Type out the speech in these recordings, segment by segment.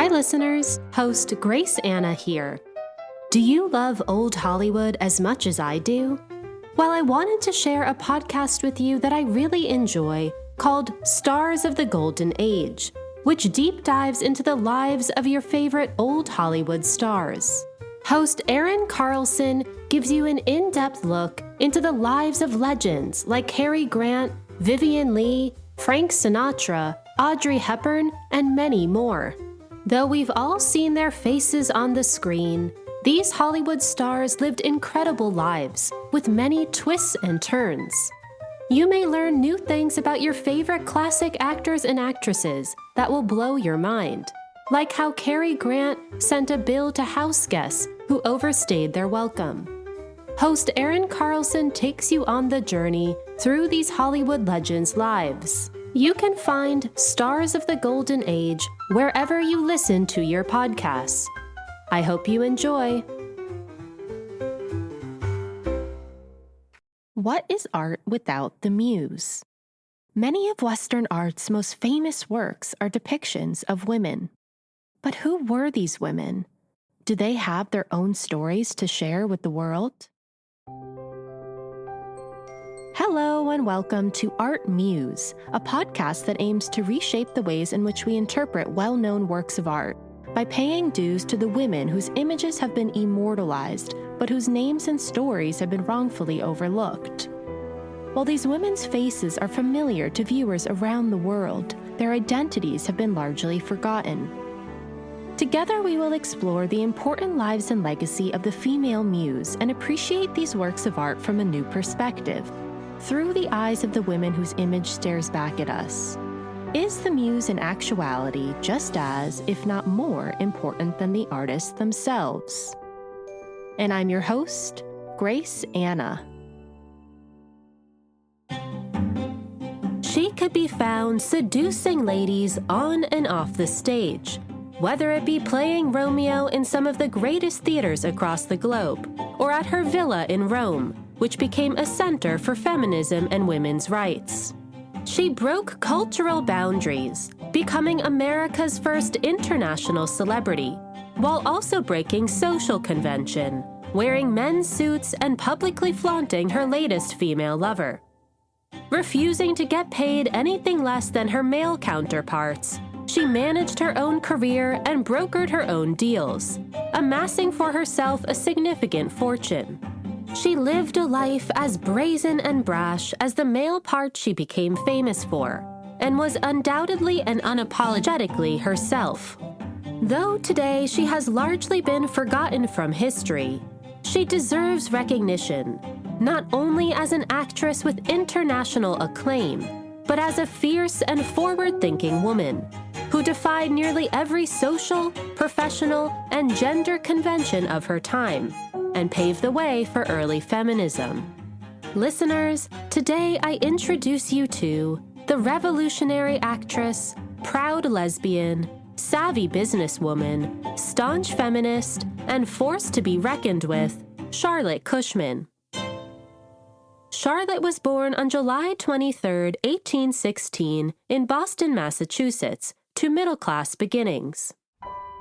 Hi listeners, host Grace Anna here. Do you love old Hollywood as much as I do? Well, I wanted to share a podcast with you that I really enjoy called Stars of the Golden Age, which deep dives into the lives of your favorite old Hollywood stars. Host Erin Carlson gives you an in-depth look into the lives of legends like Cary Grant, Vivien Leigh, Frank Sinatra, Audrey Hepburn, and many more. Though we've all seen their faces on the screen, these Hollywood stars lived incredible lives with many twists and turns. You may learn new things about your favorite classic actors and actresses that will blow your mind, like how Cary Grant sent a bill to house guests who overstayed their welcome. Host Erin Carlson takes you on the journey through these Hollywood legends' lives. You can find Stars of the Golden Age wherever you listen to your podcasts. I hope you enjoy. What is art without the muse? Many of Western art's most famous works are depictions of women. But who were these women? Do they have their own stories to share with the world? Hello and welcome to ArtMuse, a podcast that aims to reshape the ways in which we interpret well-known works of art by paying dues to the women whose images have been immortalized, but whose names and stories have been wrongfully overlooked. While these women's faces are familiar to viewers around the world, their identities have been largely forgotten. Together we will explore the important lives and legacy of the female muse and appreciate these works of art from a new perspective, through the eyes of the women whose image stares back at us. Is the muse in actuality just as, if not more, important than the artists themselves? And I'm your host, Grace Anna. She could be found seducing ladies on and off the stage, whether it be playing Romeo in some of the greatest theaters across the globe, or at her villa in Rome, which became a center for feminism and women's rights. She broke cultural boundaries, becoming America's first international celebrity, while also breaking social convention, wearing men's suits and publicly flaunting her latest female lover. Refusing to get paid anything less than her male counterparts, she managed her own career and brokered her own deals, amassing for herself a significant fortune. She lived a life as brazen and brash as the male part she became famous for, and was undoubtedly and unapologetically herself. Though today she has largely been forgotten from history, she deserves recognition, not only as an actress with international acclaim, but as a fierce and forward-thinking woman who defied nearly every social, professional, and gender convention of her time, and paved the way for early feminism. Listeners, today I introduce you to the revolutionary actress, proud lesbian, savvy businesswoman, staunch feminist, and force to be reckoned with, Charlotte Cushman. Charlotte was born on July 23, 1816, in Boston, Massachusetts, to middle-class beginnings.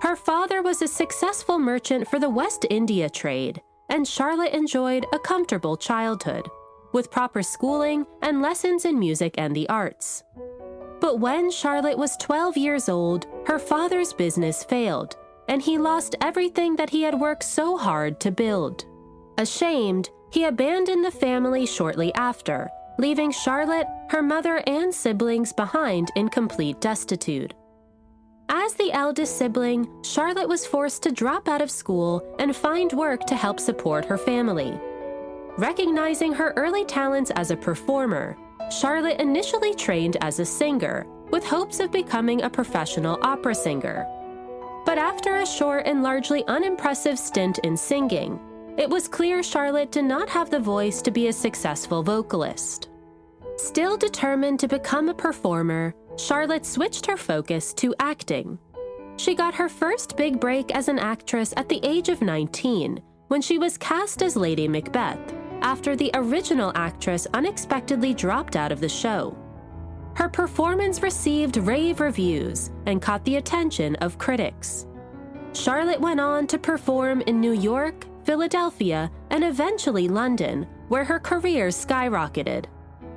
Her father was a successful merchant for the West India trade, and Charlotte enjoyed a comfortable childhood, with proper schooling and lessons in music and the arts. But when Charlotte was 12 years old, her father's business failed, and he lost everything that he had worked so hard to build. Ashamed, he abandoned the family shortly after, leaving Charlotte, her mother, and siblings behind in complete destitute. As the eldest sibling, Charlotte was forced to drop out of school and find work to help support her family. Recognizing her early talents as a performer, Charlotte initially trained as a singer, with hopes of becoming a professional opera singer. But after a short and largely unimpressive stint in singing, it was clear Charlotte did not have the voice to be a successful vocalist. Still determined to become a performer, Charlotte switched her focus to acting. She got her first big break as an actress at the age of 19, when she was cast as Lady Macbeth, after the original actress unexpectedly dropped out of the show. Her performance received rave reviews and caught the attention of critics. Charlotte went on to perform in New York, Philadelphia, and eventually London, where her career skyrocketed.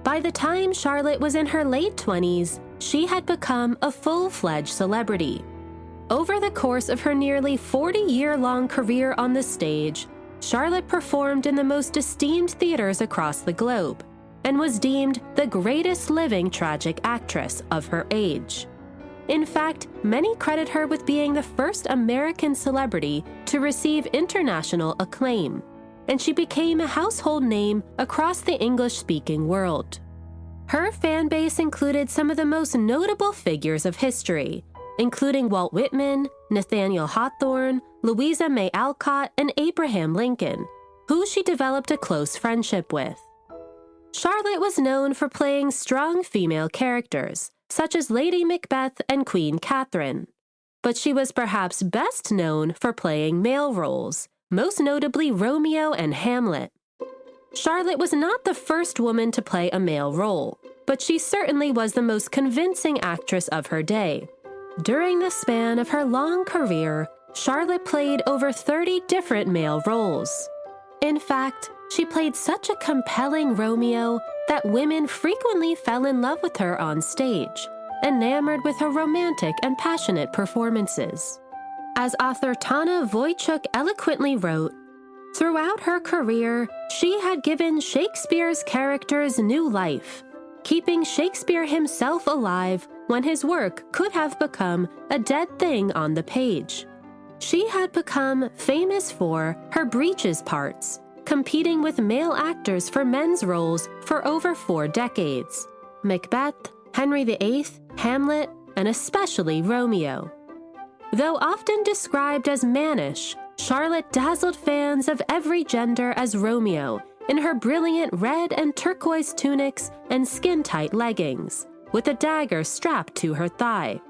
By the time Charlotte was in her late 20s, she had become a full-fledged celebrity. Over the course of her nearly 40-year-long career on the stage, Charlotte performed in the most esteemed theaters across the globe and was deemed the greatest living tragic actress of her age. In fact, many credit her with being the first American celebrity to receive international acclaim, and she became a household name across the English-speaking world. Her fan base included some of the most notable figures of history, including Walt Whitman, Nathaniel Hawthorne, Louisa May Alcott, and Abraham Lincoln, who she developed a close friendship with. Charlotte was known for playing strong female characters, such as Lady Macbeth and Queen Catherine. But she was perhaps best known for playing male roles, most notably Romeo and Hamlet. Charlotte was not the first woman to play a male role, but she certainly was the most convincing actress of her day. During the span of her long career, Charlotte played over 30 different male roles. In fact, she played such a compelling Romeo that women frequently fell in love with her on stage, enamored with her romantic and passionate performances. As author Tana Wojcik eloquently wrote, throughout her career, she had given Shakespeare's characters new life, keeping Shakespeare himself alive when his work could have become a dead thing on the page. She had become famous for her breeches parts, competing with male actors for men's roles for over 4 decades: Macbeth, Henry VIII, Hamlet, and especially Romeo. Though often described as mannish, Charlotte dazzled fans of every gender as Romeo in her brilliant red and turquoise tunics and skin-tight leggings, with a dagger strapped to her thigh.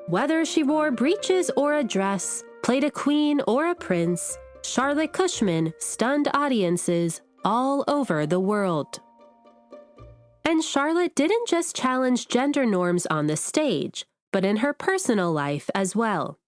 Whether she wore breeches or a dress, played a queen or a prince, Charlotte Cushman stunned audiences all over the world. And Charlotte didn't just challenge gender norms on the stage, but in her personal life as well.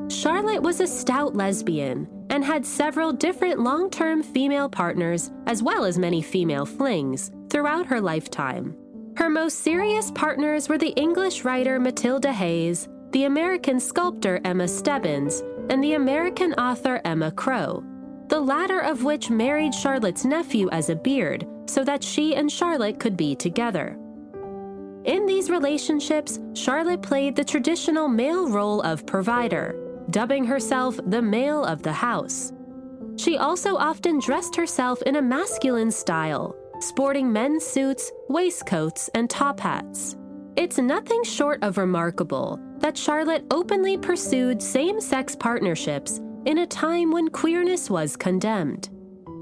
Charlotte was a stout lesbian and had several different long-term female partners as well as many female flings throughout her lifetime. Her most serious partners were the English writer Matilda Hayes, the American sculptor Emma Stebbins, and the American author Emma Crow, the latter of which married Charlotte's nephew as a beard so that she and Charlotte could be together. In these relationships, Charlotte played the traditional male role of provider, dubbing herself the male of the house. She also often dressed herself in a masculine style, sporting men's suits, waistcoats, and top hats. It's nothing short of remarkable that Charlotte openly pursued same-sex partnerships in a time when queerness was condemned.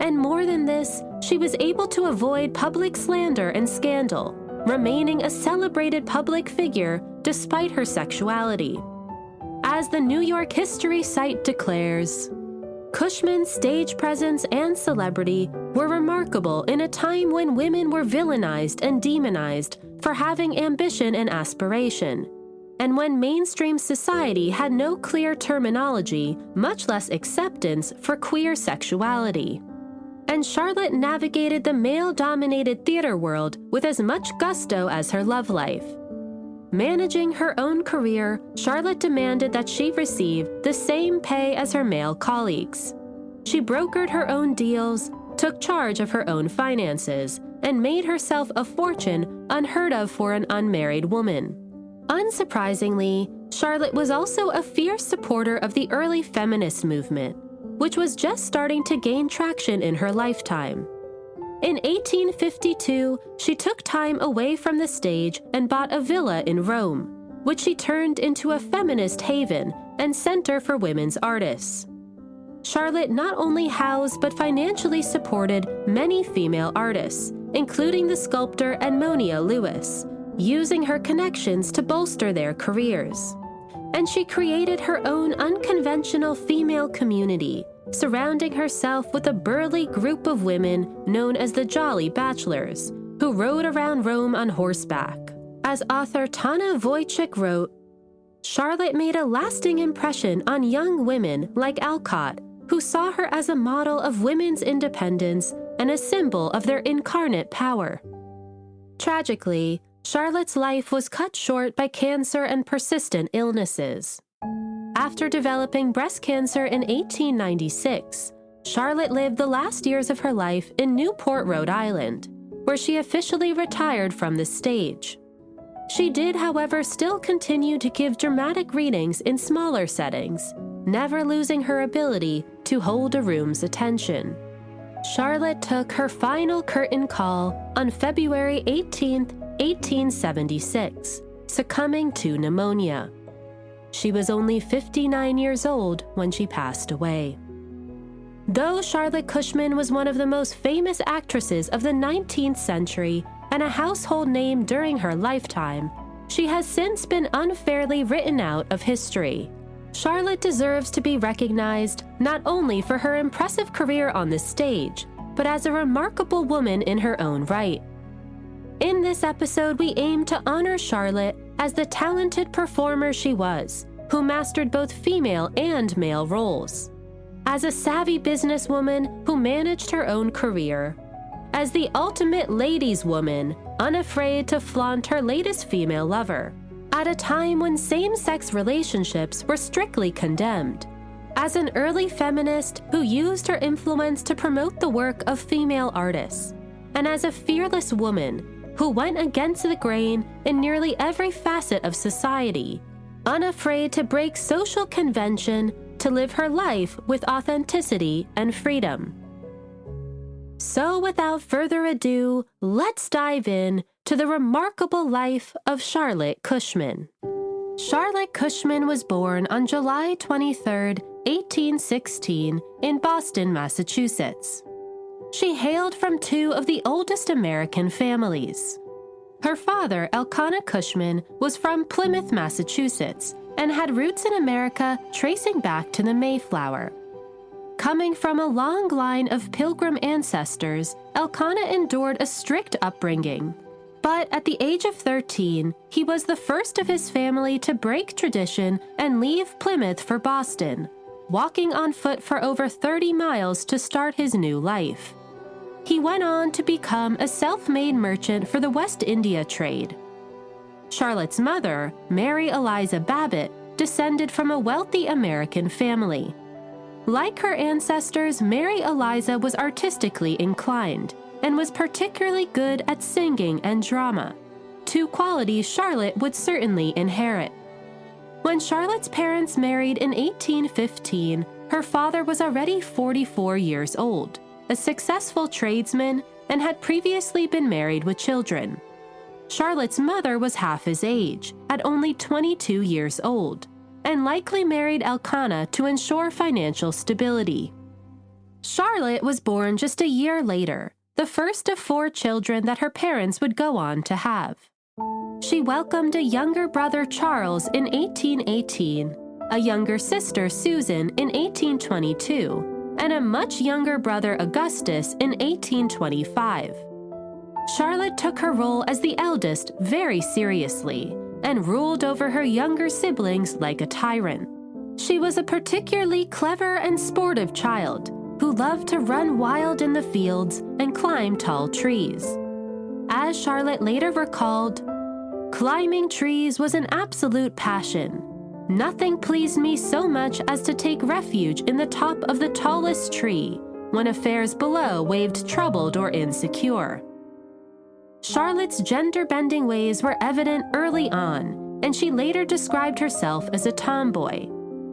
And more than this, she was able to avoid public slander and scandal, remaining a celebrated public figure despite her sexuality. As the New York history site declares, Cushman's stage presence and celebrity were remarkable in a time when women were villainized and demonized for having ambition and aspiration, and when mainstream society had no clear terminology, much less acceptance for queer sexuality. And Charlotte navigated the male-dominated theater world with as much gusto as her love life. Managing her own career, Charlotte demanded that she receive the same pay as her male colleagues. She brokered her own deals, took charge of her own finances, and made herself a fortune unheard of for an unmarried woman. Unsurprisingly, Charlotte was also a fierce supporter of the early feminist movement, which was just starting to gain traction in her lifetime. In 1852, she took time away from the stage and bought a villa in Rome, which she turned into a feminist haven and center for women's artists. Charlotte not only housed but financially supported many female artists, including the sculptor Edmonia Lewis, using her connections to bolster their careers. And she created her own unconventional female community, surrounding herself with a burly group of women known as the Jolly Bachelors, who rode around Rome on horseback. As author Tana Wojcik wrote, Charlotte made a lasting impression on young women like Alcott, who saw her as a model of women's independence and a symbol of their incarnate power. Tragically, Charlotte's life was cut short by cancer and persistent illnesses. After developing breast cancer in 1896, Charlotte lived the last years of her life in Newport, Rhode Island, where she officially retired from the stage. She did, however, still continue to give dramatic readings in smaller settings, never losing her ability to hold a room's attention. Charlotte took her final curtain call on February 18, 1876, succumbing to pneumonia. She was only 59 years old when she passed away. Though Charlotte Cushman was one of the most famous actresses of the 19th century and a household name during her lifetime, she has since been unfairly written out of history. Charlotte deserves to be recognized not only for her impressive career on the stage, but as a remarkable woman in her own right. In this episode, we aim to honor Charlotte as the talented performer she was, who mastered both female and male roles. As a savvy businesswoman who managed her own career. As the ultimate ladies' woman, unafraid to flaunt her latest female lover. At a time when same-sex relationships were strictly condemned. As an early feminist who used her influence to promote the work of female artists. And as a fearless woman who went against the grain in nearly every facet of society, unafraid to break social convention to live her life with authenticity and freedom. So without further ado, let's dive in to the remarkable life of Charlotte Cushman. Charlotte Cushman was born on July 23, 1816, in Boston, Massachusetts. She hailed from two of the oldest American families. Her father, Elkanah Cushman, was from Plymouth, Massachusetts, and had roots in America tracing back to the Mayflower. Coming from a long line of Pilgrim ancestors, Elkanah endured a strict upbringing. But at the age of 13, he was the first of his family to break tradition and leave Plymouth for Boston, walking on foot for over 30 miles to start his new life. He went on to become a self-made merchant for the West India trade. Charlotte's mother, Mary Eliza Babbitt, descended from a wealthy American family. Like her ancestors, Mary Eliza was artistically inclined and was particularly good at singing and drama, two qualities Charlotte would certainly inherit. When Charlotte's parents married in 1815, her father was already 44 years old, a successful tradesman, and had previously been married with children. Charlotte's mother was half his age, at only 22 years old, and likely married Elkanah to ensure financial stability. Charlotte was born just a year later, the first of 4 children that her parents would go on to have. She welcomed a younger brother, Charles, in 1818, a younger sister, Susan, in 1822, and a much younger brother, Augustus, in 1825. Charlotte took her role as the eldest very seriously and ruled over her younger siblings like a tyrant. She was a particularly clever and sportive child who loved to run wild in the fields and climb tall trees. As Charlotte later recalled, "Climbing trees was an absolute passion. Nothing pleased me so much as to take refuge in the top of the tallest tree when affairs below waved troubled or insecure." Charlotte's gender-bending ways were evident early on, and she later described herself as a tomboy.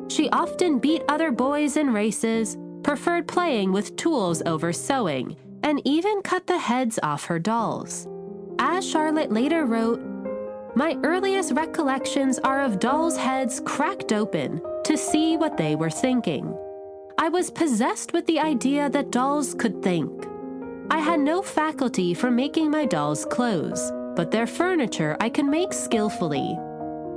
She often beat other boys in races, preferred playing with tools over sewing, and even cut the heads off her dolls. As Charlotte later wrote, "My earliest recollections are of dolls' heads cracked open to see what they were thinking. I was possessed with the idea that dolls could think. I had no faculty for making my dolls' clothes, but their furniture I could make skillfully.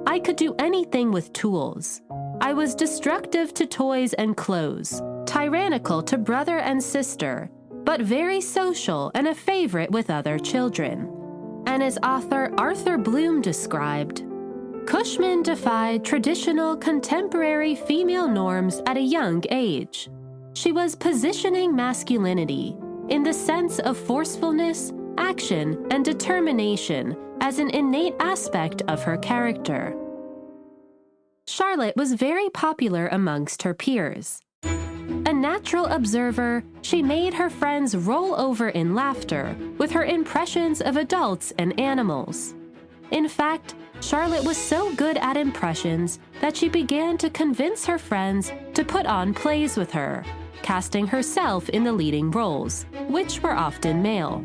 I could do anything with tools. I was destructive to toys and clothes, tyrannical to brother and sister, but very social and a favorite with other children. And as author Arthur Bloom described, Cushman defied traditional contemporary female norms at a young age. She was positioning masculinity in the sense of forcefulness, action, and determination as an innate aspect of her character. Charlotte was very popular amongst her peers. A natural observer, she made her friends roll over in laughter with her impressions of adults and animals. In fact, Charlotte was so good at impressions that she began to convince her friends to put on plays with her, casting herself in the leading roles, which were often male.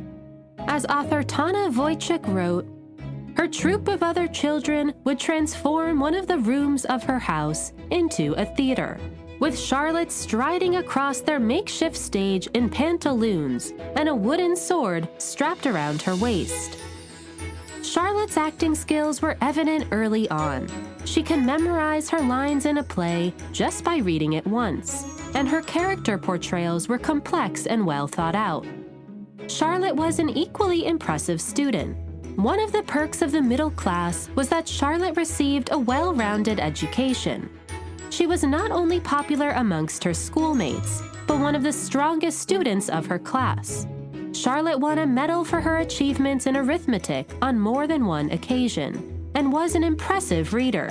As author Tana Wojcik wrote, her troupe of other children would transform one of the rooms of her house into a theater, with Charlotte striding across their makeshift stage in pantaloons and a wooden sword strapped around her waist. Charlotte's acting skills were evident early on. She can memorize her lines in a play just by reading it once, and her character portrayals were complex and well thought out. Charlotte was an equally impressive student. One of the perks of the middle class was that Charlotte received a well-rounded education. She was not only popular amongst her schoolmates, but one of the strongest students of her class. Charlotte won a medal for her achievements in arithmetic on more than one occasion, and was an impressive reader,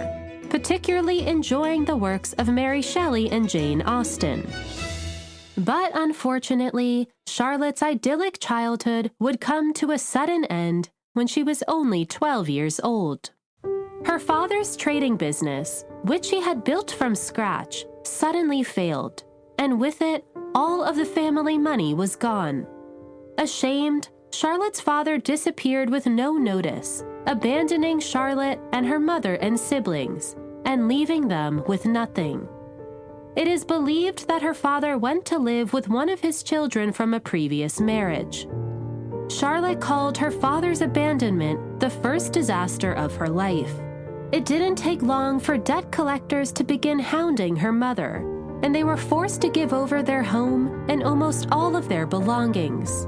particularly enjoying the works of Mary Shelley and Jane Austen. But unfortunately, Charlotte's idyllic childhood would come to a sudden end when she was only 12 years old. Her father's trading business, which he had built from scratch, suddenly failed, and with it, all of the family money was gone. Ashamed, Charlotte's father disappeared with no notice, abandoning Charlotte and her mother and siblings, and leaving them with nothing. It is believed that her father went to live with one of his children from a previous marriage. Charlotte called her father's abandonment the first disaster of her life. It didn't take long for debt collectors to begin hounding her mother, and they were forced to give over their home and almost all of their belongings.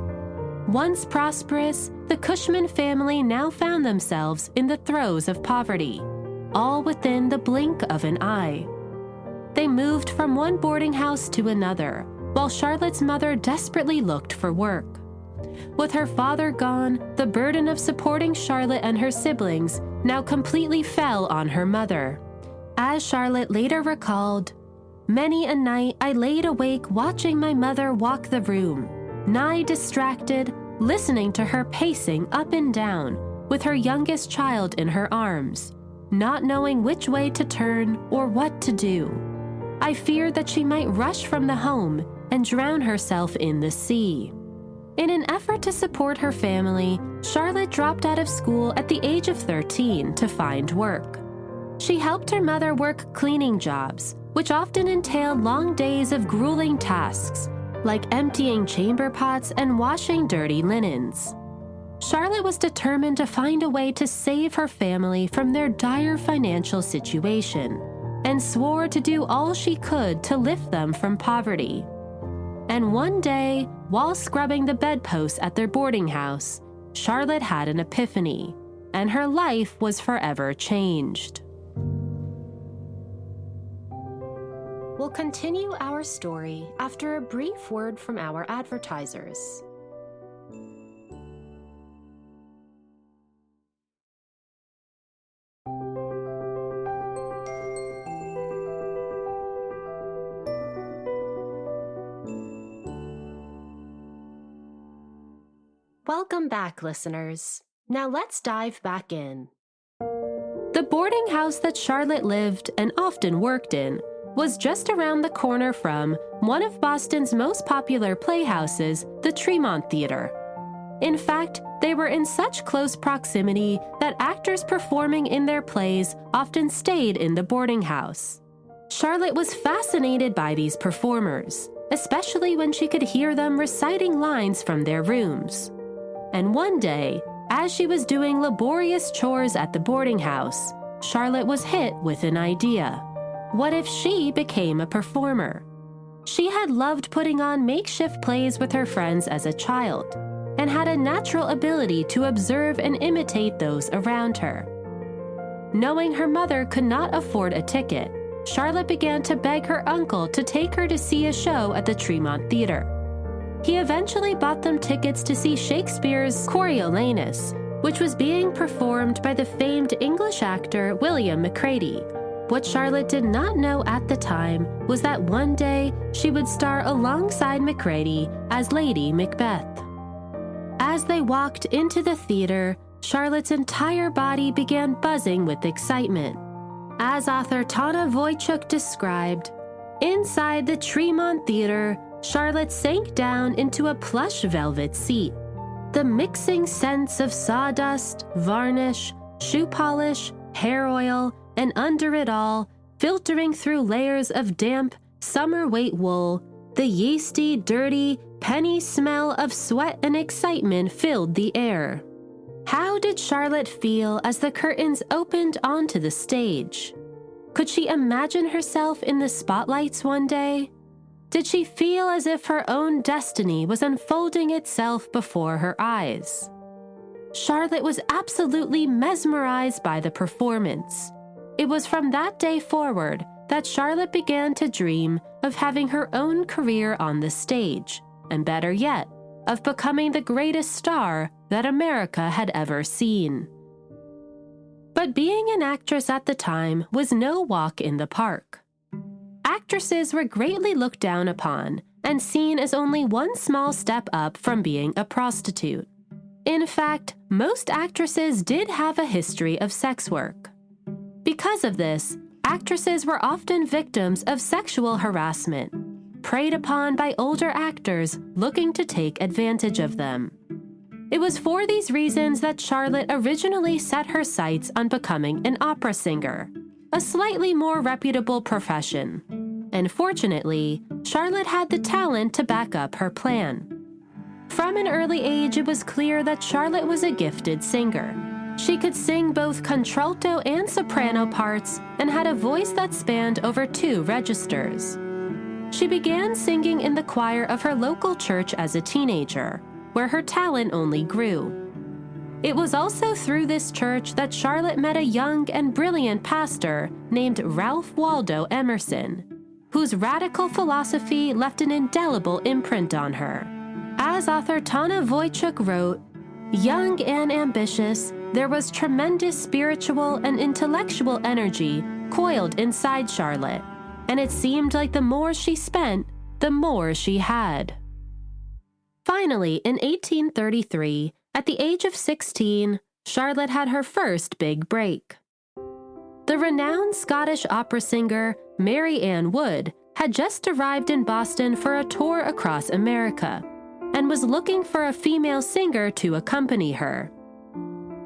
Once prosperous, the Cushman family now found themselves in the throes of poverty, all within the blink of an eye. They moved from one boarding house to another, while Charlotte's mother desperately looked for work. With her father gone, the burden of supporting Charlotte and her siblings now completely fell on her mother. As Charlotte later recalled, "Many a night I laid awake watching my mother walk the room, nigh distracted, listening to her pacing up and down, with her youngest child in her arms, not knowing which way to turn or what to do. I feared that she might rush from the home and drown herself in the sea." In an effort to support her family, Charlotte dropped out of school at the age of 13 to find work. She helped her mother work cleaning jobs, which often entailed long days of grueling tasks, like emptying chamber pots and washing dirty linens. Charlotte was determined to find a way to save her family from their dire financial situation, and swore to do all she could to lift them from poverty. And one day, while scrubbing the bedposts at their boarding house, Charlotte had an epiphany, and her life was forever changed. We'll continue our story after a brief word from our advertisers. Welcome back, listeners. Now let's dive back in. The boarding house that Charlotte lived and often worked in was just around the corner from one of Boston's most popular playhouses, the Tremont Theater. In fact, they were in such close proximity that actors performing in their plays often stayed in the boarding house. Charlotte was fascinated by these performers, especially when she could hear them reciting lines from their rooms. And one day, as she was doing laborious chores at the boarding house, Charlotte was hit with an idea. What if she became a performer? She had loved putting on makeshift plays with her friends as a child, and had a natural ability to observe and imitate those around her. Knowing her mother could not afford a ticket, Charlotte began to beg her uncle to take her to see a show at the Tremont Theater. He eventually bought them tickets to see Shakespeare's Coriolanus, which was being performed by the famed English actor William Macready. What Charlotte did not know at the time was that one day she would star alongside Macready as Lady Macbeth. As they walked into the theater, Charlotte's entire body began buzzing with excitement. As author Tana Wojcik described, inside the Tremont Theater, Charlotte sank down into a plush velvet seat. The mixing scents of sawdust, varnish, shoe polish, hair oil, and under it all, filtering through layers of damp, summer-weight wool, the yeasty, dirty, penny smell of sweat and excitement filled the air. How did Charlotte feel as the curtains opened onto the stage? Could she imagine herself in the spotlights one day? Did she feel as if her own destiny was unfolding itself before her eyes? Charlotte was absolutely mesmerized by the performance. It was from that day forward that Charlotte began to dream of having her own career on the stage, and better yet, of becoming the greatest star that America had ever seen. But being an actress at the time was no walk in the park. Actresses were greatly looked down upon and seen as only one small step up from being a prostitute. In fact, most actresses did have a history of sex work. Because of this, actresses were often victims of sexual harassment, preyed upon by older actors looking to take advantage of them. It was for these reasons that Charlotte originally set her sights on becoming an opera singer, a slightly more reputable profession. And fortunately, Charlotte had the talent to back up her plan. From an early age, it was clear that Charlotte was a gifted singer. She could sing both contralto and soprano parts and had a voice that spanned over 2 registers. She began singing in the choir of her local church as a teenager, where her talent only grew. It was also through this church that Charlotte met a young and brilliant pastor named Ralph Waldo Emerson, whose radical philosophy left an indelible imprint on her. As author Tana Wojcik wrote, young and ambitious, there was tremendous spiritual and intellectual energy coiled inside Charlotte, and it seemed like the more she spent, the more she had. Finally, in 1833, at the age of 16, Charlotte had her first big break. The renowned Scottish opera singer Mary Ann Wood had just arrived in Boston for a tour across America and was looking for a female singer to accompany her.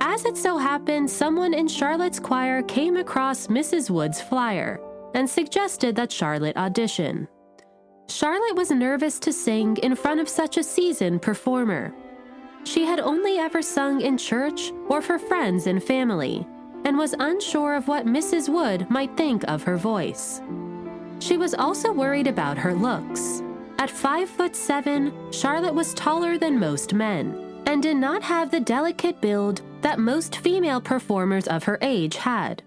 As it so happened, someone in Charlotte's choir came across Mrs. Wood's flyer and suggested that Charlotte audition. Charlotte was nervous to sing in front of such a seasoned performer. She had only ever sung in church or for friends and family, and was unsure of what Mrs. Wood might think of her voice. She was also worried about her looks. At 5'7", Charlotte was taller than most men, and did not have the delicate build that most female performers of her age had.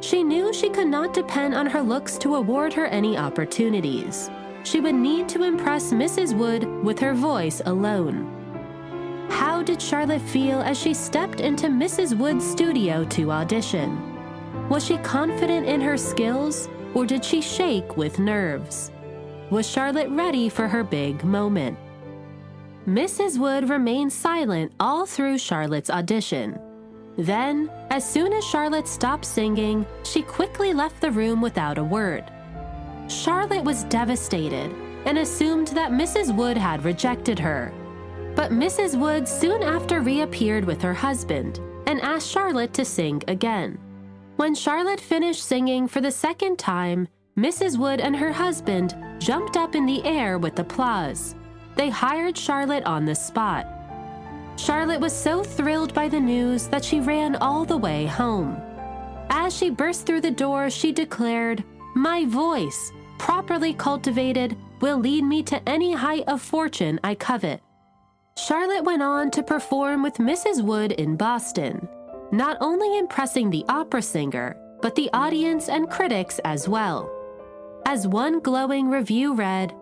She knew she could not depend on her looks to award her any opportunities. She would need to impress Mrs. Wood with her voice alone. How did Charlotte feel as she stepped into Mrs. Wood's studio to audition? Was she confident in her skills, or did she shake with nerves? Was Charlotte ready for her big moment? Mrs. Wood remained silent all through Charlotte's audition. Then, as soon as Charlotte stopped singing, she quickly left the room without a word. Charlotte was devastated and assumed that Mrs. Wood had rejected her. But Mrs. Wood soon after reappeared with her husband and asked Charlotte to sing again. When Charlotte finished singing for the second time, Mrs. Wood and her husband jumped up in the air with applause. They hired Charlotte on the spot. Charlotte was so thrilled by the news that she ran all the way home. As she burst through the door, she declared, "My voice, properly cultivated, will lead me to any height of fortune I covet." Charlotte went on to perform with Mrs. Wood in Boston, not only impressing the opera singer, but the audience and critics as well. As one glowing review read,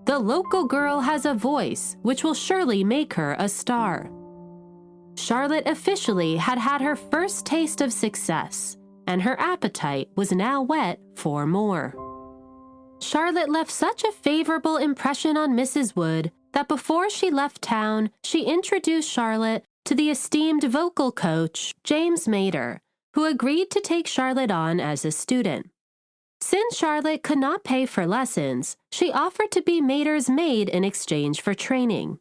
"The local girl has a voice which will surely make her a star." Charlotte officially had had her first taste of success, and her appetite was now whet for more. Charlotte left such a favorable impression on Mrs. Wood that before she left town, she introduced Charlotte to the esteemed vocal coach, James Mater, who agreed to take Charlotte on as a student. Since Charlotte could not pay for lessons, she offered to be Mater's maid in exchange for training.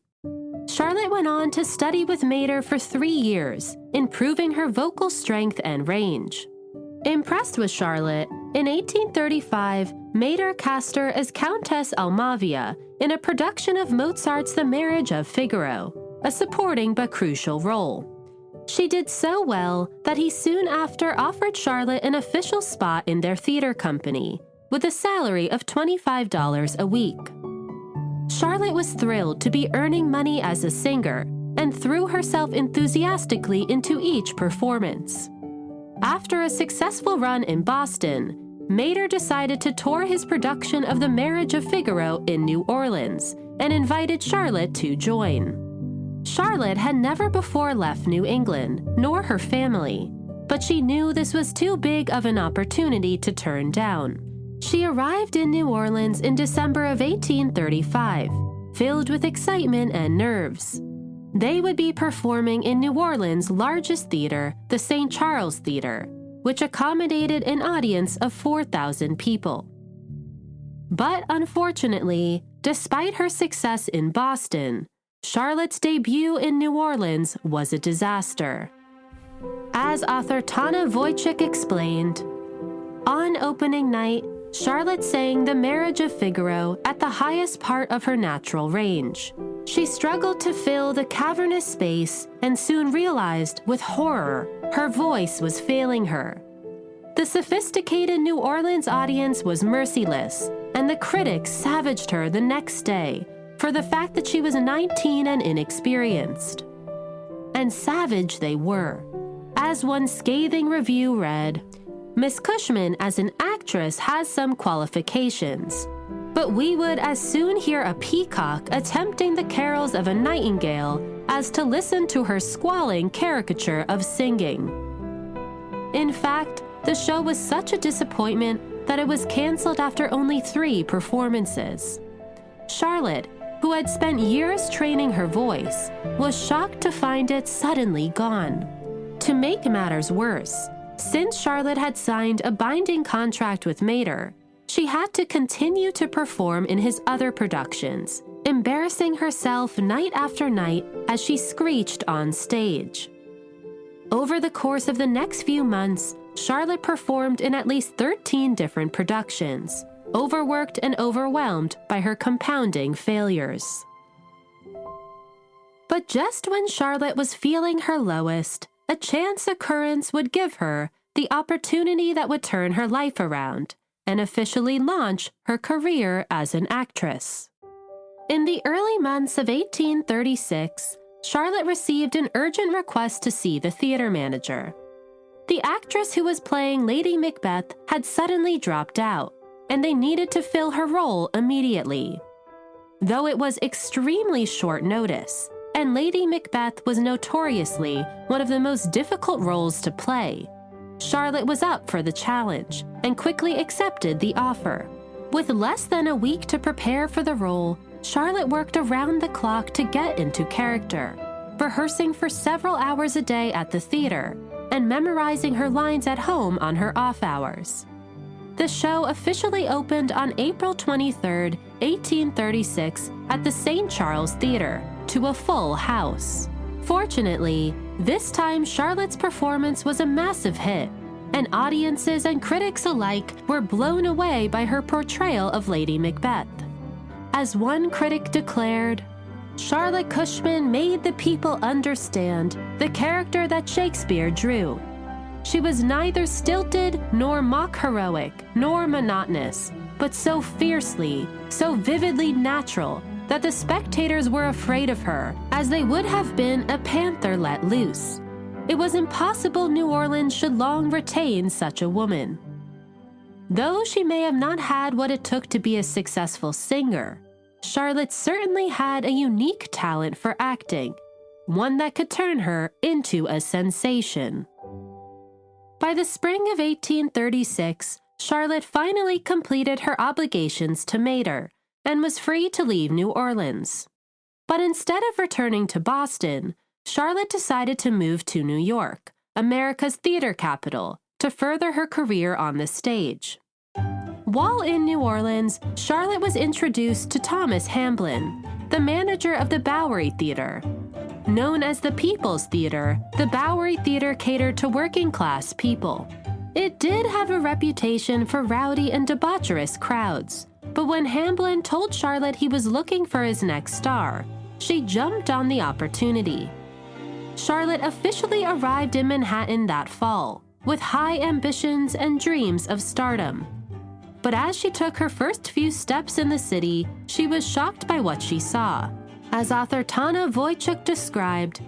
Charlotte went on to study with Mater for 3 years, improving her vocal strength and range. Impressed with Charlotte, in 1835, Mater cast her as Countess Almavia in a production of Mozart's The Marriage of Figaro, a supporting but crucial role. She did so well that he soon after offered Charlotte an official spot in their theater company, with a salary of $25 a week. Charlotte was thrilled to be earning money as a singer and threw herself enthusiastically into each performance. After a successful run in Boston, Mater decided to tour his production of The Marriage of Figaro in New Orleans and invited Charlotte to join. Charlotte had never before left New England, nor her family, but she knew this was too big of an opportunity to turn down. She arrived in New Orleans in December of 1835, filled with excitement and nerves. They would be performing in New Orleans' largest theater, the St. Charles Theater, which accommodated an audience of 4,000 people. But unfortunately, despite her success in Boston, Charlotte's debut in New Orleans was a disaster. As author Tana Wojcik explained, on opening night, Charlotte sang The Marriage of Figaro at the highest part of her natural range. She struggled to fill the cavernous space and soon realized, with horror, her voice was failing her. The sophisticated New Orleans audience was merciless, and the critics savaged her the next day for the fact that she was 19 and inexperienced. And savage they were. As one scathing review read, "Miss Cushman as an actress has some qualifications, but we would as soon hear a peacock attempting the carols of a nightingale as to listen to her squalling caricature of singing." In fact, the show was such a disappointment that it was canceled after only 3 performances. Charlotte, who had spent years training her voice, was shocked to find it suddenly gone. To make matters worse, since Charlotte had signed a binding contract with Mater, she had to continue to perform in his other productions, embarrassing herself night after night as she screeched on stage. Over the course of the next few months, Charlotte performed in at least 13 different productions, overworked and overwhelmed by her compounding failures. But just when Charlotte was feeling her lowest, a chance occurrence would give her the opportunity that would turn her life around and officially launch her career as an actress. In the early months of 1836, Charlotte received an urgent request to see the theater manager. The actress who was playing Lady Macbeth had suddenly dropped out, and they needed to fill her role immediately. Though it was extremely short notice, and Lady Macbeth was notoriously one of the most difficult roles to play, Charlotte was up for the challenge and quickly accepted the offer. With less than a week to prepare for the role, Charlotte worked around the clock to get into character, rehearsing for several hours a day at the theater and memorizing her lines at home on her off hours. The show officially opened on April 23, 1836 at the St. Charles Theater to a full house. Fortunately, this time Charlotte's performance was a massive hit, and audiences and critics alike were blown away by her portrayal of Lady Macbeth. As one critic declared, "Charlotte Cushman made the people understand the character that Shakespeare drew. She was neither stilted nor mock-heroic nor monotonous, but so fiercely, so vividly natural that the spectators were afraid of her, as they would have been a panther let loose. It was impossible New Orleans should long retain such a woman. Though she may have not had what it took to be a successful singer, Charlotte certainly had a unique talent for acting, one that could turn her into a sensation. By the spring of 1836, Charlotte finally completed her obligations to Mater and was free to leave New Orleans. But instead of returning to Boston, Charlotte decided to move to New York, America's theater capital, to further her career on the stage. While in New Orleans, Charlotte was introduced to Thomas Hamblin, the manager of the Bowery Theater. Known as the People's Theater, the Bowery Theater catered to working-class people. It did have a reputation for rowdy and debaucherous crowds, but when Hamblin told Charlotte he was looking for his next star, she jumped on the opportunity. Charlotte officially arrived in Manhattan that fall, with high ambitions and dreams of stardom. But as she took her first few steps in the city, she was shocked by what she saw. As author Tana Wojcik described,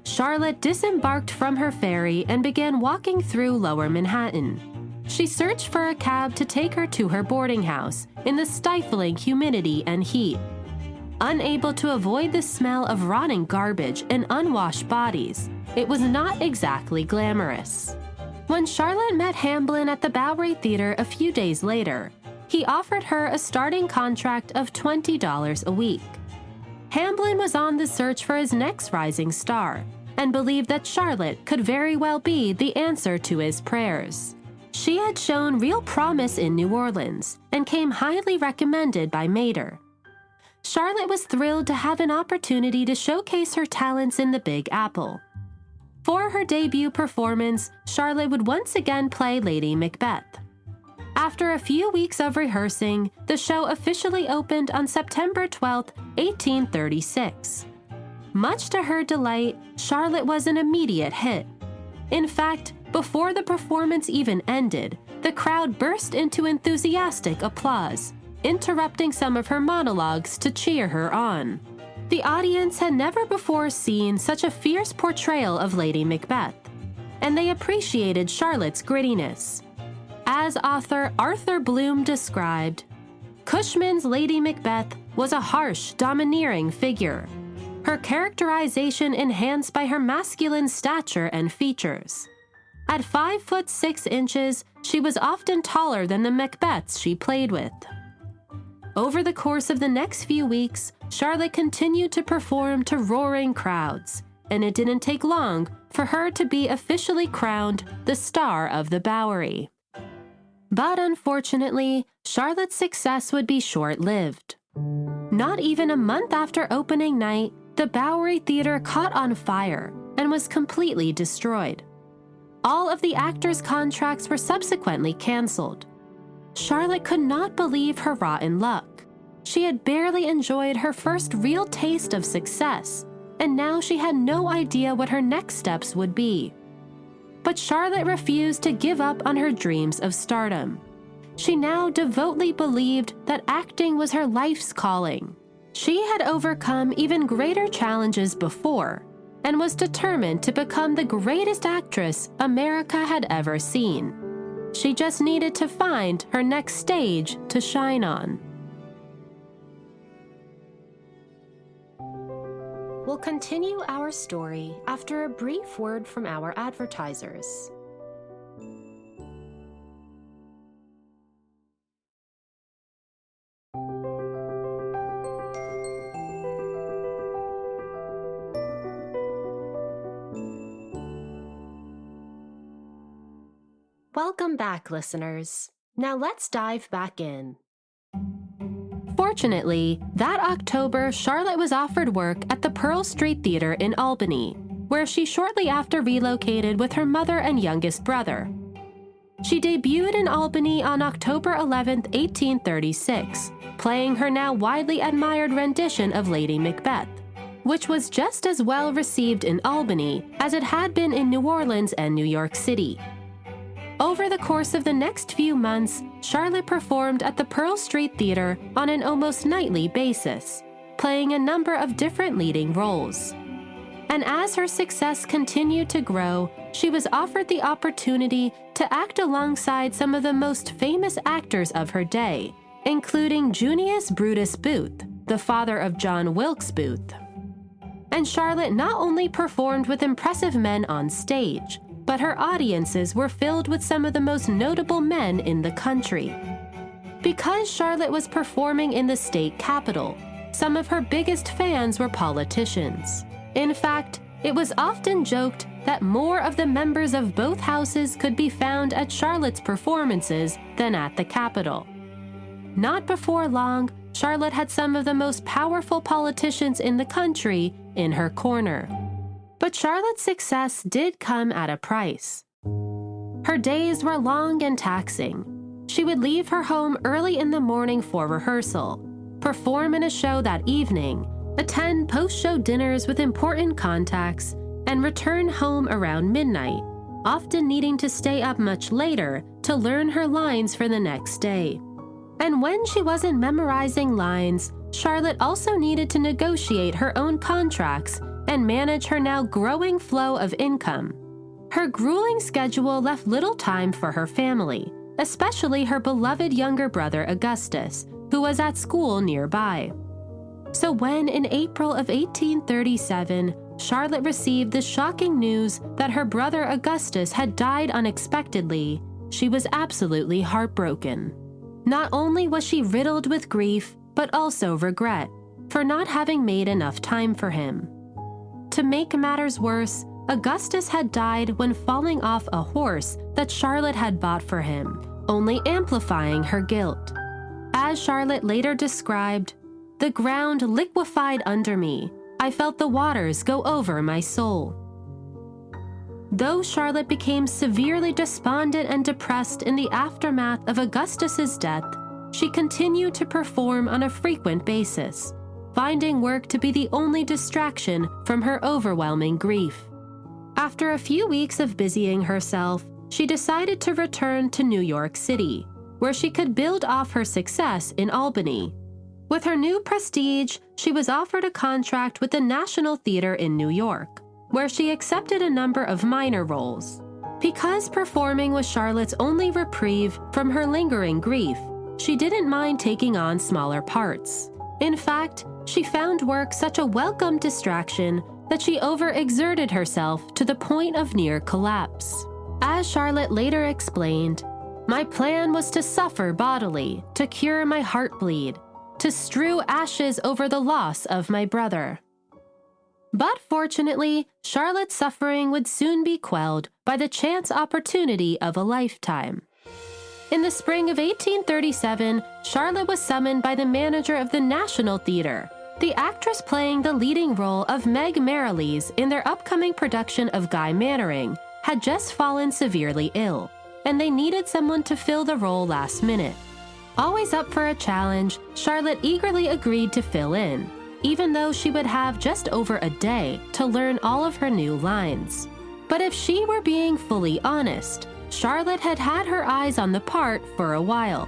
Charlotte disembarked from her ferry and began walking through Lower Manhattan. She searched for a cab to take her to her boarding house in the stifling humidity and heat. Unable to avoid the smell of rotting garbage and unwashed bodies, it was not exactly glamorous. When Charlotte met Hamblin at the Bowery Theater a few days later, he offered her a starting contract of $20 a week. Hamblin was on the search for his next rising star and believed that Charlotte could very well be the answer to his prayers. She had shown real promise in New Orleans and came highly recommended by Mater. Charlotte was thrilled to have an opportunity to showcase her talents in the Big Apple. For her debut performance, Charlotte would once again play Lady Macbeth. After a few weeks of rehearsing, the show officially opened on September 12, 1836. Much to her delight, Charlotte was an immediate hit. In fact, before the performance even ended, the crowd burst into enthusiastic applause, interrupting some of her monologues to cheer her on. The audience had never before seen such a fierce portrayal of Lady Macbeth, and they appreciated Charlotte's grittiness. As author Arthur Bloom described, Cushman's Lady Macbeth was a harsh, domineering figure, her characterization enhanced by her masculine stature and features. At 5'6" she was often taller than the Macbeths she played with. Over the course of the next few weeks, Charlotte continued to perform to roaring crowds, and it didn't take long for her to be officially crowned the star of the Bowery. But unfortunately, Charlotte's success would be short-lived. Not even a month after opening night, the Bowery Theater caught on fire and was completely destroyed. All of the actors' contracts were subsequently canceled. Charlotte could not believe her rotten luck. She had barely enjoyed her first real taste of success, and now she had no idea what her next steps would be. But Charlotte refused to give up on her dreams of stardom. She now devoutly believed that acting was her life's calling. She had overcome even greater challenges before, and was determined to become the greatest actress America had ever seen. She just needed to find her next stage to shine on. We'll continue our story after a brief word from our advertisers. Welcome back, listeners. Now let's dive back in. Fortunately, that October, Charlotte was offered work at the Pearl Street Theater in Albany, where she shortly after relocated with her mother and youngest brother. She debuted in Albany on October 11, 1836, playing her now widely admired rendition of Lady Macbeth, which was just as well received in Albany as it had been in New Orleans and New York City. Over the course of the next few months, Charlotte performed at the Pearl Street Theater on an almost nightly basis, playing a number of different leading roles. And as her success continued to grow, she was offered the opportunity to act alongside some of the most famous actors of her day, including Junius Brutus Booth, the father of John Wilkes Booth. And Charlotte not only performed with impressive men on stage, but her audiences were filled with some of the most notable men in the country. Because Charlotte was performing in the state capitol, some of her biggest fans were politicians. In fact, it was often joked that more of the members of both houses could be found at Charlotte's performances than at the Capitol. Not before long, Charlotte had some of the most powerful politicians in the country in her corner. But Charlotte's success did come at a price. Her days were long and taxing. She would leave her home early in the morning for rehearsal, perform in a show that evening, attend post-show dinners with important contacts, and return home around midnight, often needing to stay up much later to learn her lines for the next day. And when she wasn't memorizing lines, Charlotte also needed to negotiate her own contracts and manage her now growing flow of income. Her grueling schedule left little time for her family, especially her beloved younger brother Augustus, who was at school nearby. So when in April of 1837, Charlotte received the shocking news that her brother Augustus had died unexpectedly, she was absolutely heartbroken. Not only was she riddled with grief, but also regret for not having made enough time for him. To make matters worse, Augustus had died when falling off a horse that Charlotte had bought for him, only amplifying her guilt. As Charlotte later described, "The ground liquefied under me. I felt the waters go over my soul." Though Charlotte became severely despondent and depressed in the aftermath of Augustus's death, she continued to perform on a frequent basis, finding work to be the only distraction from her overwhelming grief. After a few weeks of busying herself, she decided to return to New York City, where she could build off her success in Albany. With her new prestige, she was offered a contract with the National Theater in New York, where she accepted a number of minor roles. Because performing was Charlotte's only reprieve from her lingering grief, she didn't mind taking on smaller parts. In fact, she found work such a welcome distraction that she overexerted herself to the point of near collapse. As Charlotte later explained, "My plan was to suffer bodily, to cure my heartbleed, to strew ashes over the loss of my brother." But fortunately, Charlotte's suffering would soon be quelled by the chance opportunity of a lifetime. In the spring of 1837, Charlotte was summoned by the manager of the National Theater. The actress playing the leading role of Meg Merrilees in their upcoming production of Guy Mannering had just fallen severely ill, and they needed someone to fill the role last minute. Always up for a challenge, Charlotte eagerly agreed to fill in, even though she would have just over a day to learn all of her new lines. But if she were being fully honest, Charlotte had had her eyes on the part for a while.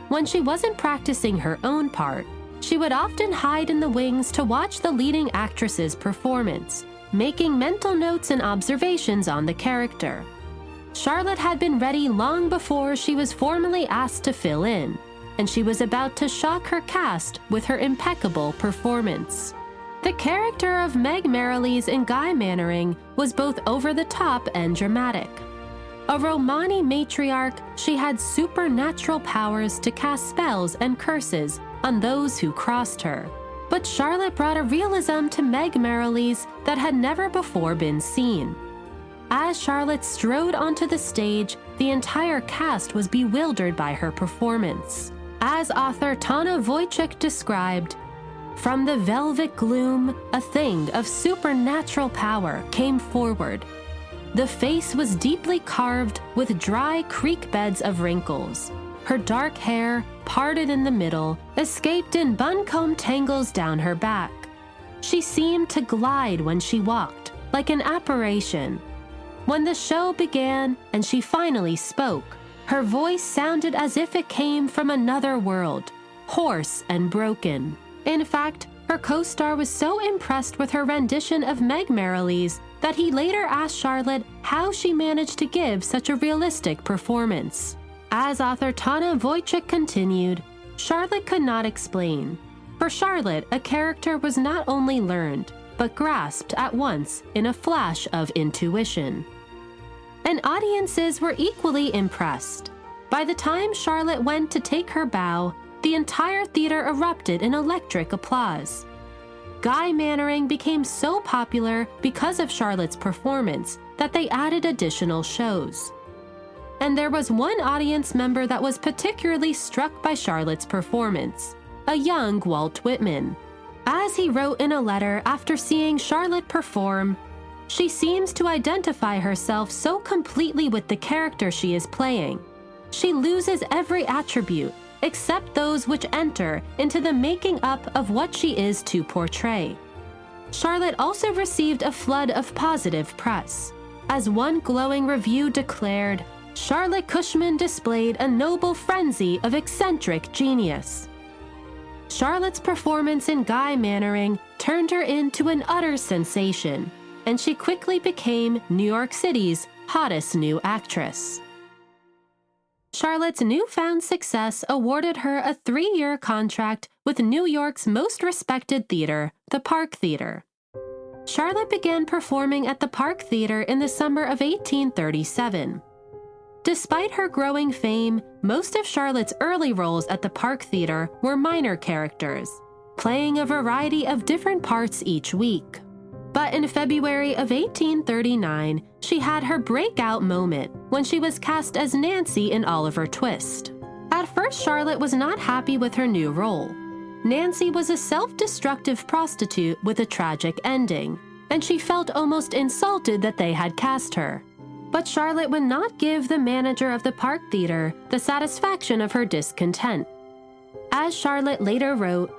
When she wasn't practicing her own part, she would often hide in the wings to watch the leading actress's performance, making mental notes and observations on the character. Charlotte had been ready long before she was formally asked to fill in, and she was about to shock her cast with her impeccable performance. The character of Meg Merrilees in Guy Mannering was both over the top and dramatic. A Romani matriarch, she had supernatural powers to cast spells and curses on those who crossed her. But Charlotte brought a realism to Meg Merrilees that had never before been seen. As Charlotte strode onto the stage, the entire cast was bewildered by her performance. As author Tana Wojcik described, "From the velvet gloom, a thing of supernatural power came forward. The face was deeply carved with dry creek beds of wrinkles. Her dark hair, parted in the middle, escaped in buncombe tangles down her back. She seemed to glide when she walked, like an apparition. When the show began and she finally spoke, her voice sounded as if it came from another world, hoarse and broken. In fact, Her co-star was so impressed with her rendition of Meg Merrilies that he later asked Charlotte how she managed to give such a realistic performance. As author Tana Wojcik continued, Charlotte could not explain. For Charlotte, a character was not only learned, but grasped at once in a flash of intuition. And audiences were equally impressed. By the time Charlotte went to take her bow, the entire theater erupted in electric applause. Guy Mannering became so popular because of Charlotte's performance that they added additional shows. And there was one audience member that was particularly struck by Charlotte's performance, a young Walt Whitman. As he wrote in a letter after seeing Charlotte perform, "She seems to identify herself so completely with the character she is playing. She loses every attribute, except those which enter into the making up of what she is to portray." Charlotte also received a flood of positive press. As one glowing review declared, "Charlotte Cushman displayed a noble frenzy of eccentric genius." Charlotte's performance in Guy Mannering turned her into an utter sensation, and she quickly became New York City's hottest new actress. Charlotte's newfound success awarded her a 3-year contract with New York's most respected theater, the Park Theater. Charlotte began performing at the Park Theater in the summer of 1837. Despite her growing fame, most of Charlotte's early roles at the Park Theater were minor characters, playing a variety of different parts each week. But in February of 1839, she had her breakout moment when she was cast as Nancy in Oliver Twist. At first, Charlotte was not happy with her new role. Nancy was a self-destructive prostitute with a tragic ending, and she felt almost insulted that they had cast her. But Charlotte would not give the manager of the Park Theater the satisfaction of her discontent. As Charlotte later wrote,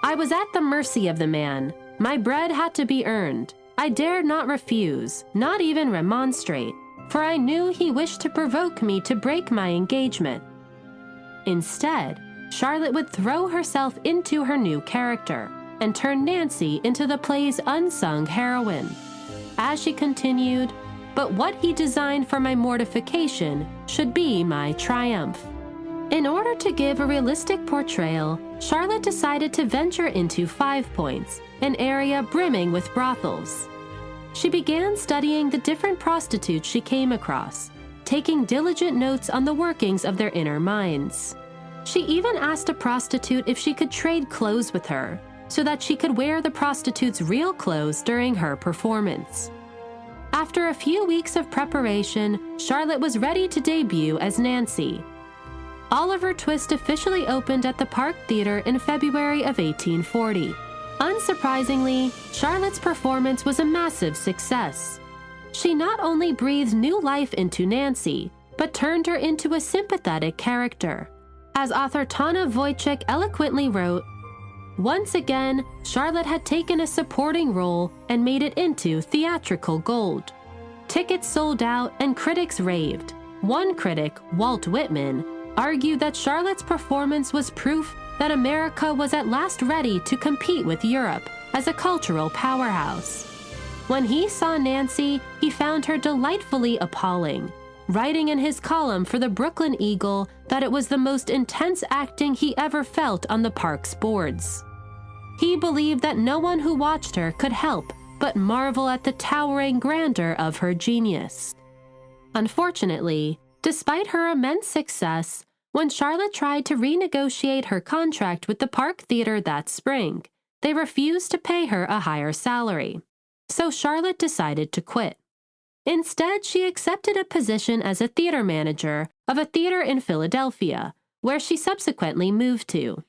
"I was at the mercy of the man. My bread had to be earned. I dared not refuse, not even remonstrate, for I knew he wished to provoke me to break my engagement." Instead, Charlotte would throw herself into her new character and turn Nancy into the play's unsung heroine. As she continued, "But what he designed for my mortification should be my triumph." In order to give a realistic portrayal, Charlotte decided to venture into 5 Points, an area brimming with brothels. She began studying the different prostitutes she came across, taking diligent notes on the workings of their inner minds. She even asked a prostitute if she could trade clothes with her, so that she could wear the prostitute's real clothes during her performance. After a few weeks of preparation, Charlotte was ready to debut as Nancy. Oliver Twist officially opened at the Park Theater in February of 1840. Unsurprisingly, Charlotte's performance was a massive success. She not only breathed new life into Nancy, but turned her into a sympathetic character. As author Tana Wojcik eloquently wrote, "Once again, Charlotte had taken a supporting role and made it into theatrical gold. Tickets sold out and critics raved. One critic, Walt Whitman, argued that Charlotte's performance was proof that America was at last ready to compete with Europe as a cultural powerhouse. When he saw Nancy, he found her delightfully appalling, writing in his column for the Brooklyn Eagle that it was the most intense acting he ever felt on the park's boards. He believed that no one who watched her could help but marvel at the towering grandeur of her genius." Unfortunately, despite her immense success, when Charlotte tried to renegotiate her contract with the Park Theater that spring, they refused to pay her a higher salary. So Charlotte decided to quit. Instead, she accepted a position as a theater manager of a theater in Philadelphia, where she subsequently moved to.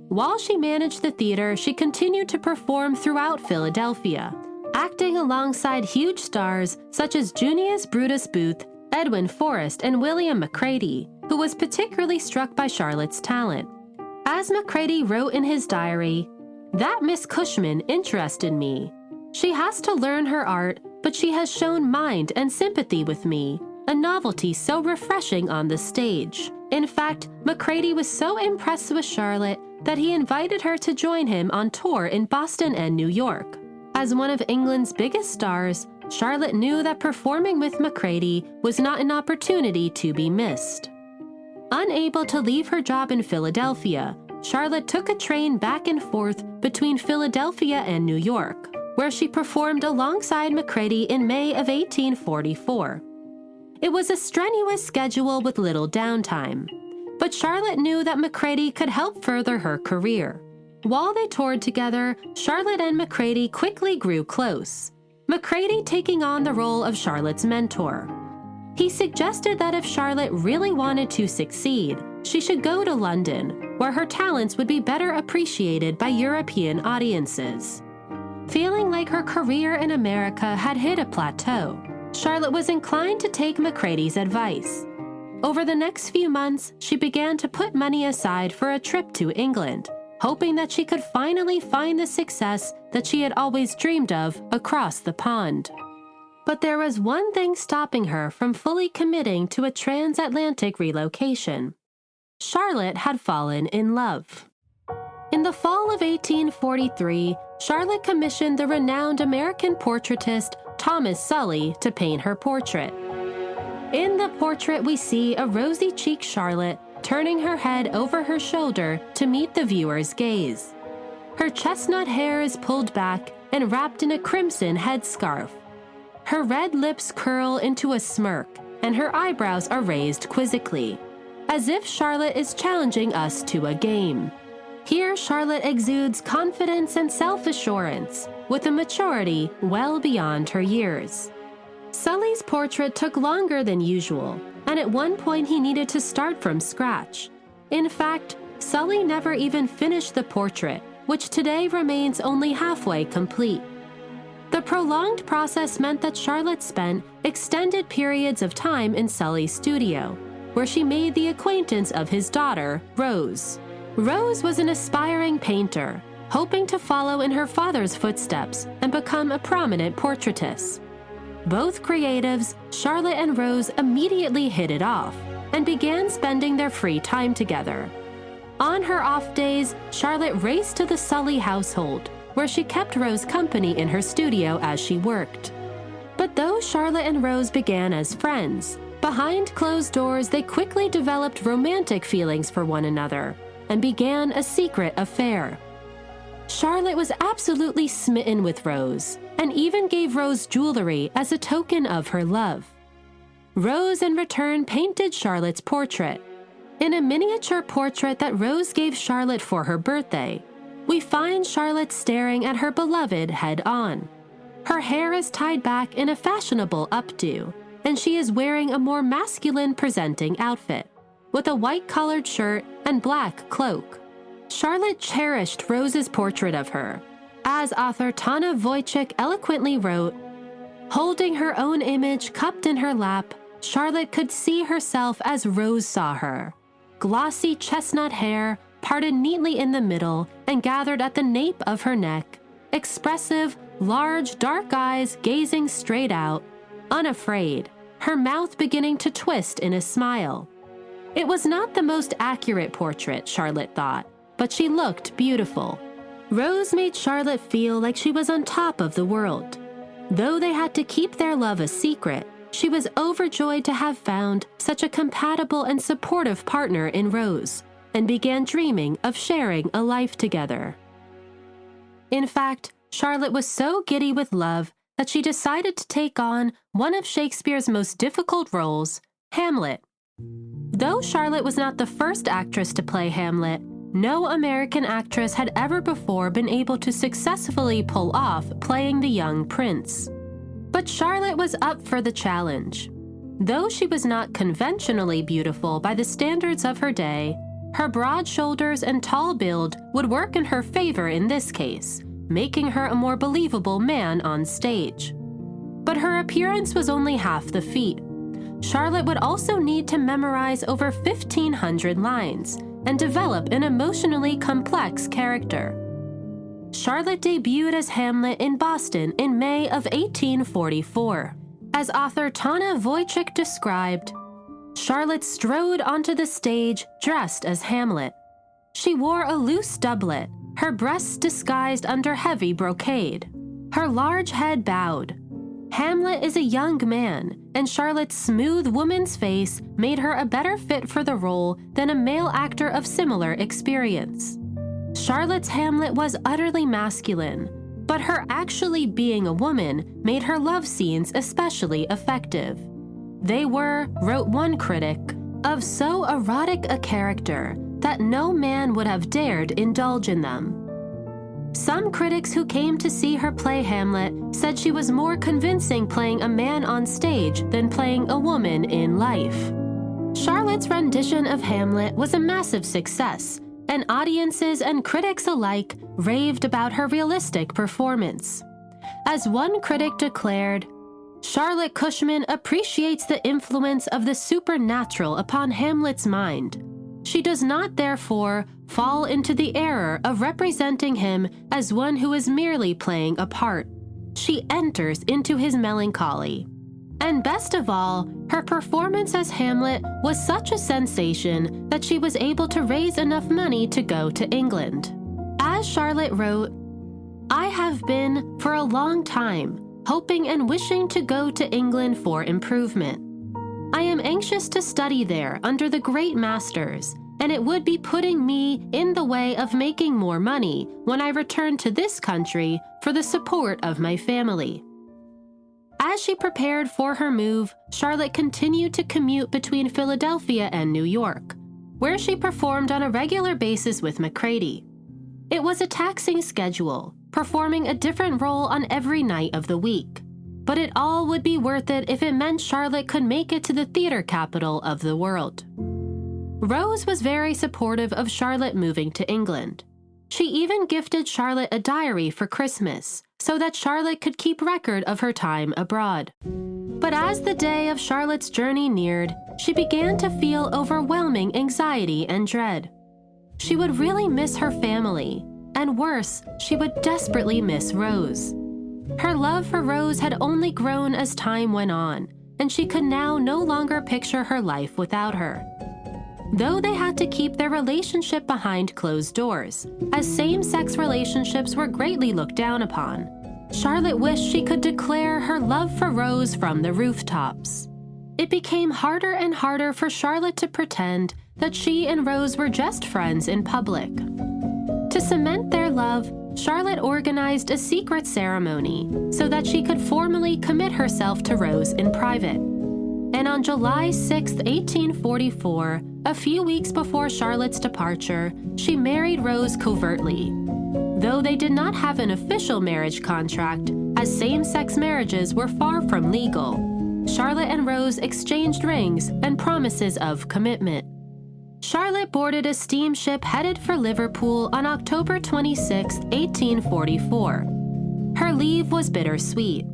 While she managed the theater, she continued to perform throughout Philadelphia, acting alongside huge stars such as Junius Brutus Booth, Edwin Forrest, and William McCready, who was particularly struck by Charlotte's talent. As McCready wrote in his diary, "That Miss Cushman interested me. She has to learn her art, but she has shown mind and sympathy with me, a novelty so refreshing on the stage." In fact, Macready was so impressed with Charlotte that he invited her to join him on tour in Boston and New York. As one of England's biggest stars, Charlotte knew that performing with Macready was not an opportunity to be missed. Unable to leave her job in Philadelphia, Charlotte took a train back and forth between Philadelphia and New York, where she performed alongside Macready in May of 1844. It was a strenuous schedule with little downtime, but Charlotte knew that Macready could help further her career. While they toured together, Charlotte and Macready quickly grew close, Macready taking on the role of Charlotte's mentor. He suggested that if Charlotte really wanted to succeed, she should go to London, where her talents would be better appreciated by European audiences. Feeling like her career in America had hit a plateau, Charlotte was inclined to take Macready's advice. Over the next few months, she began to put money aside for a trip to England, hoping that she could finally find the success that she had always dreamed of across the pond. But there was one thing stopping her from fully committing to a transatlantic relocation. Charlotte had fallen in love. In the fall of 1843, Charlotte commissioned the renowned American portraitist Thomas Sully to paint her portrait. In the portrait, we see a rosy-cheeked Charlotte turning her head over her shoulder to meet the viewer's gaze. Her chestnut hair is pulled back and wrapped in a crimson headscarf. Her red lips curl into a smirk, and her eyebrows are raised quizzically, as if Charlotte is challenging us to a game. Here, Charlotte exudes confidence and self-assurance, with a maturity well beyond her years. Sully's portrait took longer than usual, and at one point he needed to start from scratch. In fact, Sully never even finished the portrait, which today remains only halfway complete. The prolonged process meant that Charlotte spent extended periods of time in Sully's studio, where she made the acquaintance of his daughter, Rose. Rose was an aspiring painter, hoping to follow in her father's footsteps and become a prominent portraitist. Both creatives, Charlotte and Rose, immediately hit it off and began spending their free time together. On her off days, Charlotte raced to the Sully household, where she kept Rose company in her studio as she worked. But though Charlotte and Rose began as friends, behind closed doors they quickly developed romantic feelings for one another and began a secret affair. Charlotte was absolutely smitten with Rose, and even gave Rose jewelry as a token of her love. Rose, in return, painted Charlotte's portrait. In a miniature portrait that Rose gave Charlotte for her birthday, we find Charlotte staring at her beloved head-on. Her hair is tied back in a fashionable updo, and she is wearing a more masculine-presenting outfit, with a white-collared shirt and black cloak. Charlotte cherished Rose's portrait of her. As author Tana Wojcik eloquently wrote, "Holding her own image cupped in her lap, Charlotte could see herself as Rose saw her. Glossy chestnut hair, parted neatly in the middle and gathered at the nape of her neck, expressive, large, dark eyes gazing straight out, unafraid, her mouth beginning to twist in a smile." It was not the most accurate portrait, Charlotte thought, but she looked beautiful. Rose made Charlotte feel like she was on top of the world. Though they had to keep their love a secret, she was overjoyed to have found such a compatible and supportive partner in Rose, and began dreaming of sharing a life together. In fact, Charlotte was so giddy with love that she decided to take on one of Shakespeare's most difficult roles, Hamlet. Though Charlotte was not the first actress to play Hamlet, no American actress had ever before been able to successfully pull off playing the young prince. But Charlotte was up for the challenge. Though she was not conventionally beautiful by the standards of her day, her broad shoulders and tall build would work in her favor in this case, making her a more believable man on stage. But her appearance was only half the feat. Charlotte would also need to memorize over 1,500 lines and develop an emotionally complex character. Charlotte debuted as Hamlet in Boston in May of 1844. As author Tana Wojcik described, Charlotte strode onto the stage dressed as Hamlet. She wore a loose doublet, her breasts disguised under heavy brocade. Her large head bowed. Hamlet is a young man, and Charlotte's smooth woman's face made her a better fit for the role than a male actor of similar experience. Charlotte's Hamlet was utterly masculine, but her actually being a woman made her love scenes especially effective. They were, wrote one critic, of so erotic a character that no man would have dared indulge in them. Some critics who came to see her play Hamlet said she was more convincing playing a man on stage than playing a woman in life. Charlotte's rendition of Hamlet was a massive success, and audiences and critics alike raved about her realistic performance. As one critic declared, "Charlotte Cushman appreciates the influence of the supernatural upon Hamlet's mind. She does not, therefore, fall into the error of representing him as one who is merely playing a part. She enters into his melancholy." And best of all, her performance as Hamlet was such a sensation that she was able to raise enough money to go to England. As Charlotte wrote, "I have been, for a long time, hoping and wishing to go to England for improvement. I am anxious to study there under the great masters, and it would be putting me in the way of making more money when I return to this country for the support of my family." As she prepared for her move, Charlotte continued to commute between Philadelphia and New York, where she performed on a regular basis with Macready. It was a taxing schedule, performing a different role on every night of the week. But it all would be worth it if it meant Charlotte could make it to the theater capital of the world. Rose was very supportive of Charlotte moving to England. She even gifted Charlotte a diary for Christmas, so that Charlotte could keep record of her time abroad. But as the day of Charlotte's journey neared, she began to feel overwhelming anxiety and dread. She would really miss her family, and worse, she would desperately miss Rose. Her love for Rose had only grown as time went on, and she could now no longer picture her life without her. Though they had to keep their relationship behind closed doors, as same-sex relationships were greatly looked down upon, Charlotte wished she could declare her love for Rose from the rooftops. It became harder and harder for Charlotte to pretend that she and Rose were just friends in public. To cement their love, Charlotte organized a secret ceremony so that she could formally commit herself to Rose in private. And on July 6, 1844, a few weeks before Charlotte's departure, she married Rose covertly. Though they did not have an official marriage contract, as same-sex marriages were far from legal, Charlotte and Rose exchanged rings and promises of commitment. Charlotte boarded a steamship headed for Liverpool on October 26, 1844. Her leave was bittersweet.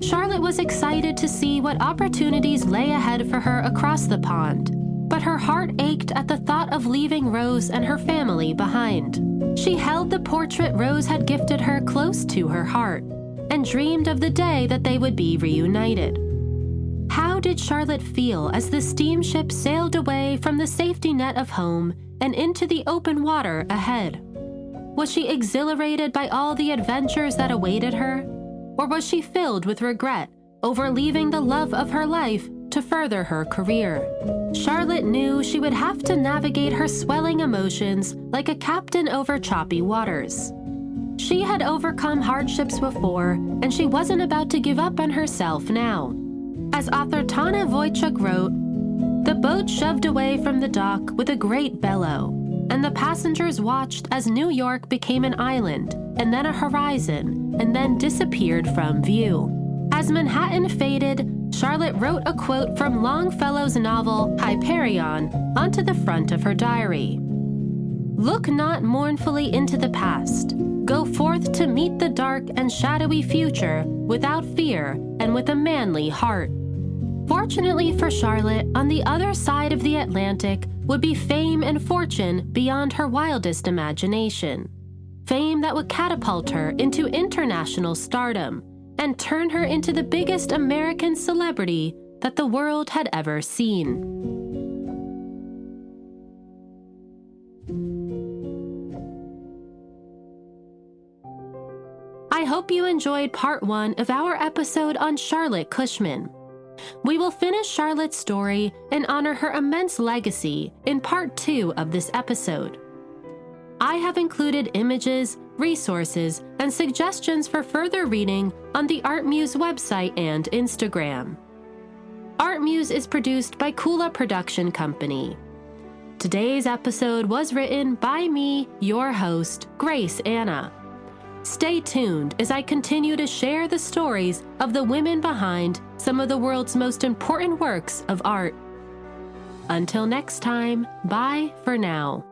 Charlotte was excited to see what opportunities lay ahead for her across the pond, but her heart ached at the thought of leaving Rose and her family behind. She held the portrait Rose had gifted her close to her heart, and dreamed of the day that they would be reunited. How did Charlotte feel as the steamship sailed away from the safety net of home and into the open water ahead? Was she exhilarated by all the adventures that awaited her? Or was she filled with regret over leaving the love of her life to further her career? Charlotte knew she would have to navigate her swelling emotions like a captain over choppy waters. She had overcome hardships before, and she wasn't about to give up on herself now. As author Tana Wojcik wrote, "The boat shoved away from the dock with a great bellow, and the passengers watched as New York became an island, and then a horizon, and then disappeared from view." As Manhattan faded, Charlotte wrote a quote from Longfellow's novel Hyperion onto the front of her diary. "Look not mournfully into the past. Go forth to meet the dark and shadowy future without fear and with a manly heart." Fortunately for Charlotte, on the other side of the Atlantic would be fame and fortune beyond her wildest imagination. Fame that would catapult her into international stardom and turn her into the biggest American celebrity that the world had ever seen. hope you enjoyed part 1 of our episode on Charlotte Cushman. We will finish Charlotte's story and honor her immense legacy in part 2 of this episode. I have included images, resources, and suggestions for further reading on the ArtMuse website and Instagram. ArtMuse is produced by Kula Production Company. Today's episode was written by me, your host, Grace Anna. Stay tuned as I continue to share the stories of the women behind some of the world's most important works of art. Until next time, bye for now.